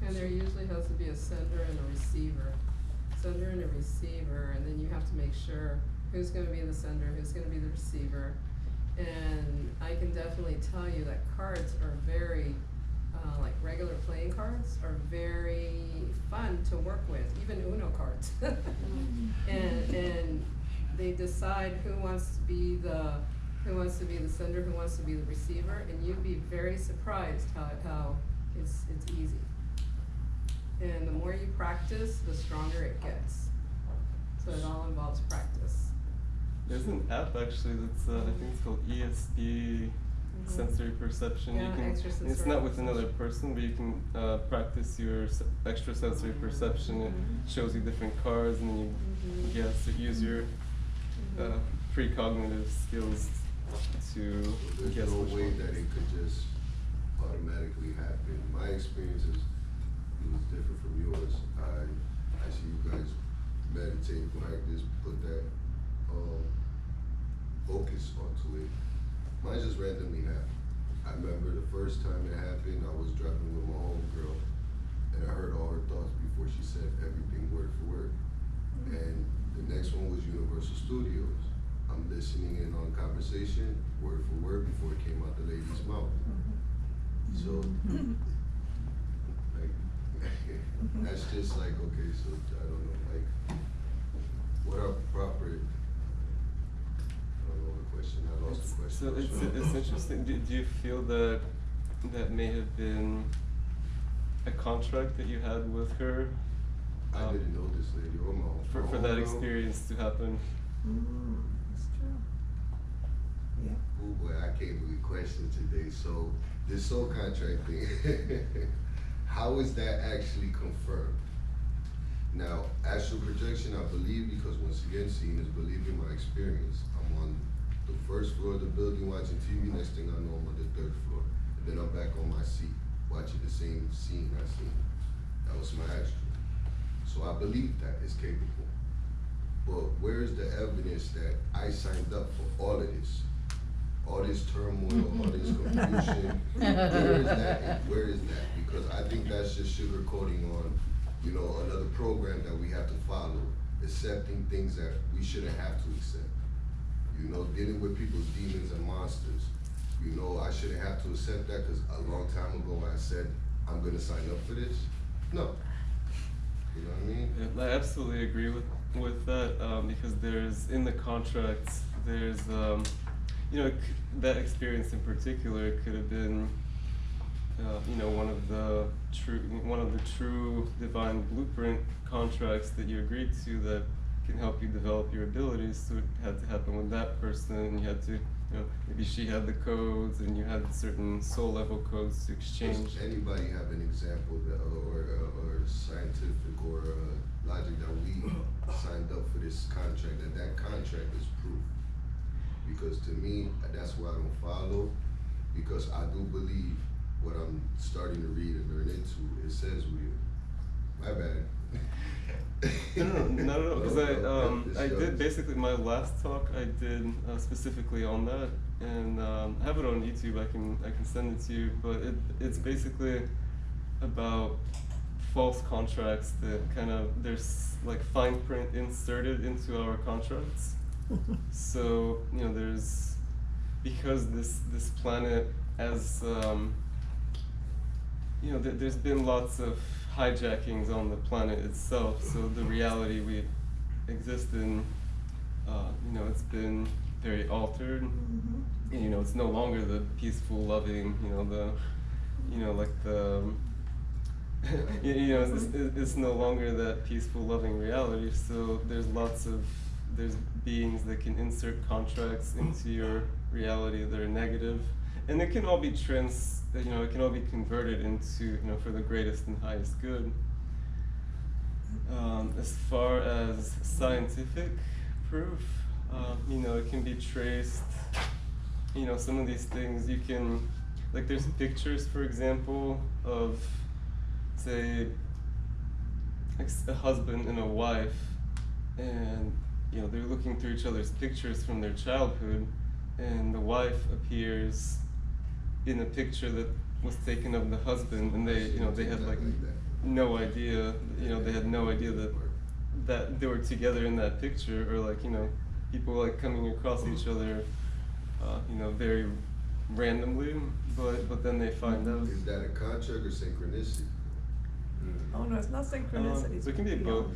And there usually has to be a sender and a receiver. Sender and a receiver, and then you have to make sure who's gonna be the sender, who's gonna be the receiver. And I can definitely tell you that cards are very, like regular playing cards are very fun to work with, even Uno cards. And they decide who wants to be the sender, who wants to be the receiver, and you'd be very surprised how it's easy. And the more you practice, the stronger it gets. So it all involves practice. There's an app actually that's I think it's called ESP sensory perception. Yeah, you can, extrasensory it's not with perception. another person, but you can practice your extrasensory perception. It shows you different cards, and then you guess or use your precognitive skills to There's guess no which way one. that it could just automatically happen. My experience is different from yours. I see you guys meditate, practice, put that focus onto it. Mine just randomly happened. I remember the first time it happened, I was driving with my homegirl, and I heard all her thoughts before she said everything word for word. And the next one was Universal Studios. I'm listening in on conversation, word for word, before it came out the lady's mouth. So, like, that's just like, okay, so I don't know, like, what are proper, I don't know the question, I lost the question. So it's interesting. Do you feel that that may have been a contract that you had with her? I didn't know this lady or my For that experience to happen. That's true. Yeah. Oh boy, I came with questions today. So this soul contract thing, how is that actually confirmed? Now, astral projection, I believe, because once again, seeing is believing. My experience. I'm on the first floor of the building watching TV. Next thing I know, I'm on the third floor, and then I'm back on my seat watching the same scene I seen. That was my astral. So I believe that is capable. But where is the evidence that I signed up for all of this? All this turmoil, all this confusion, where is that? Where is that? Because I think that's just sugarcoating on, you know, another program that we have to follow, accepting things that we shouldn't have to accept. You know, dealing with people's demons and monsters. You know, I shouldn't have to accept that because a long time ago I said, I'm gonna sign up for this. No. You know what I mean? Yeah, I absolutely agree with that, because there's, in the contracts, there's, you know, that experience in particular could have been, you know, one of the true divine blueprint contracts that you agreed to that can help you develop your abilities. So it had to happen with that person, and you had to, you know, maybe she had the codes and you had certain soul level codes to exchange. Does anybody have an example that, or scientific or logic that we signed up for this contract, that contract is proof? Because to me, that's why I don't follow, because I do believe what I'm starting to read and learn into, it says real. My bad. No, because I did basically my last talk I did specifically on that, and I have it on YouTube. I can send it to you, but it's basically about false contracts that kind of, there's like fine print inserted into our contracts. So, you know, there's, because this planet as you know, there's been lots of hijackings on the planet itself, so the reality we exist in, you know, it's been very altered. And, you know, it's no longer the peaceful, loving, you know, like the, you know, it's no longer that peaceful, loving reality. So there's beings that can insert contracts into your reality that are negative, and it can all be it can all be converted into, you know, for the greatest and highest good. As far as scientific proof, you know, it can be traced. You know, some of these things you can, like, there's pictures, for example, of, say, like a husband and a wife, and, you know, they're looking through each other's pictures from their childhood, and the wife appears in a picture that was taken of the husband, and they, you know, they had like no idea, you know, they had no idea that they were together in that picture, or like, you know, people like coming across each other, you know, very randomly, but then they find out. Is that a contract or synchronicity? Oh, no, it's not synchronicity. So it can be both.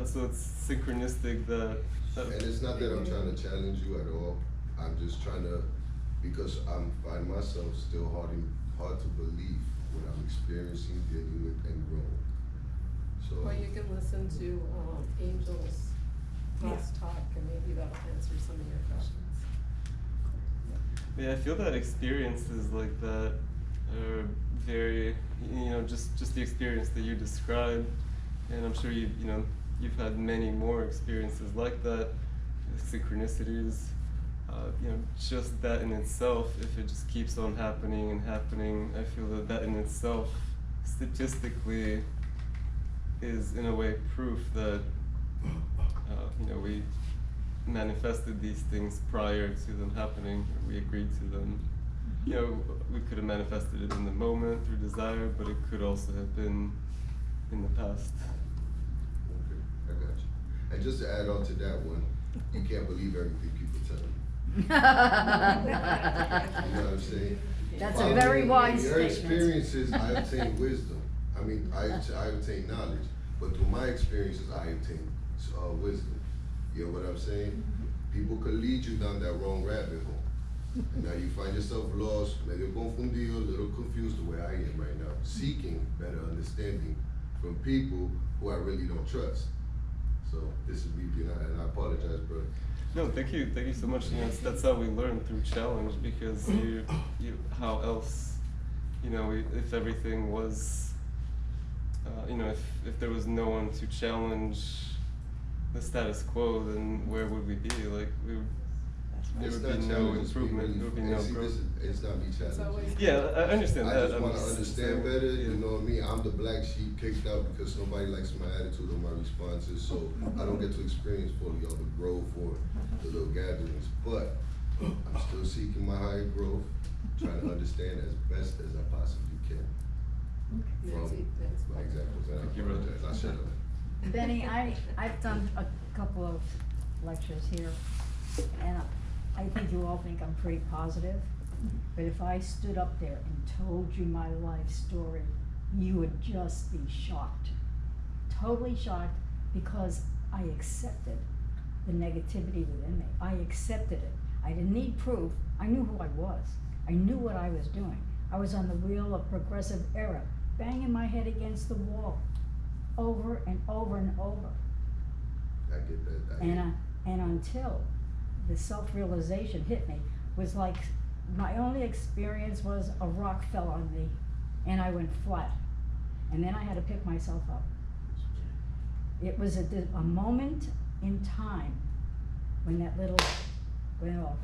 So it's synchronistic that. And it's not that I'm trying to challenge you at all. I'm just trying to, because I'm find myself still hard to believe what I'm experiencing, dealing with, and growing. So. Well, you can listen to Angel's last talk, and maybe that'll answer some of your questions. Yeah, I feel that experiences like that are very, you know, just the experience that you described, and I'm sure you've had many more experiences like that, synchronicities, you know, just that in itself, if it just keeps on happening and happening, I feel that in itself, statistically, is in a way proof that, you know, we manifested these things prior to them happening, or we agreed to them. You know, we could have manifested it in the moment through desire, but it could also have been in the past. Okay, I got you. And just to add on to that one, you can't believe everything people tell you. You know what I'm saying? That's a very wise your statement. experiences, I obtain wisdom. I mean, I obtain knowledge, but through my experiences, I obtain wisdom. You know what I'm saying? People could lead you down that wrong rabbit hole. And now you find yourself lost, medio confundido, a little confused the way I am right now, seeking better understanding from people who I really don't trust. So this is me being, and I apologize, brother. No, thank you so much. You know, that's how we learn, through challenge, because how else, you know, if everything was, you know, if there was no one to challenge the status quo, then where would we be? Like, there would be no improvement, there would be no growth. It's not me challenging. Yeah, I understand that. I just want to understand better, you know what I mean? I'm the black sheep kicked out because nobody likes my attitude or my responses, so I don't get to experience fully all the growth or the little gatherings. But I'm still seeking my higher growth, trying to understand as best as I possibly can. From my examples, and I apologize. I shut up. Benny, I've done a couple of lectures here, and I think you all think I'm pretty positive, but if I stood up there and told you my life story, you would just be shocked. Totally shocked, because I accepted the negativity within me. I accepted it. I didn't need proof. I knew who I was. I knew what I was doing. I was on the wheel of progressive error, banging my head against the wall, over and over and over. I get that. And until the self-realization hit me, was like, my only experience was a rock fell on me and I went flat. And then I had to pick myself up. It was a moment in time when that little went off.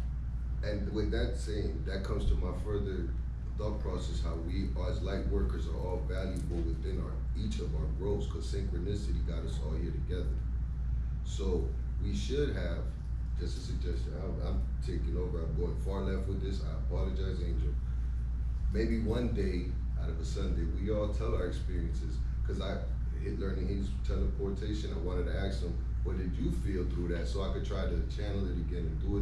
And with that saying, that comes to my further thought process, how we as light workers are all valuable within each of our growths, because synchronicity got us all here together. So we should have, just a suggestion, I'm taking over, I'm going far left with this, I apologize, Angel. Maybe one day, out of a Sunday, we all tell our experiences, because learning his teleportation, I wanted to ask him, what did you feel through that, so I could try to channel it again and do it again.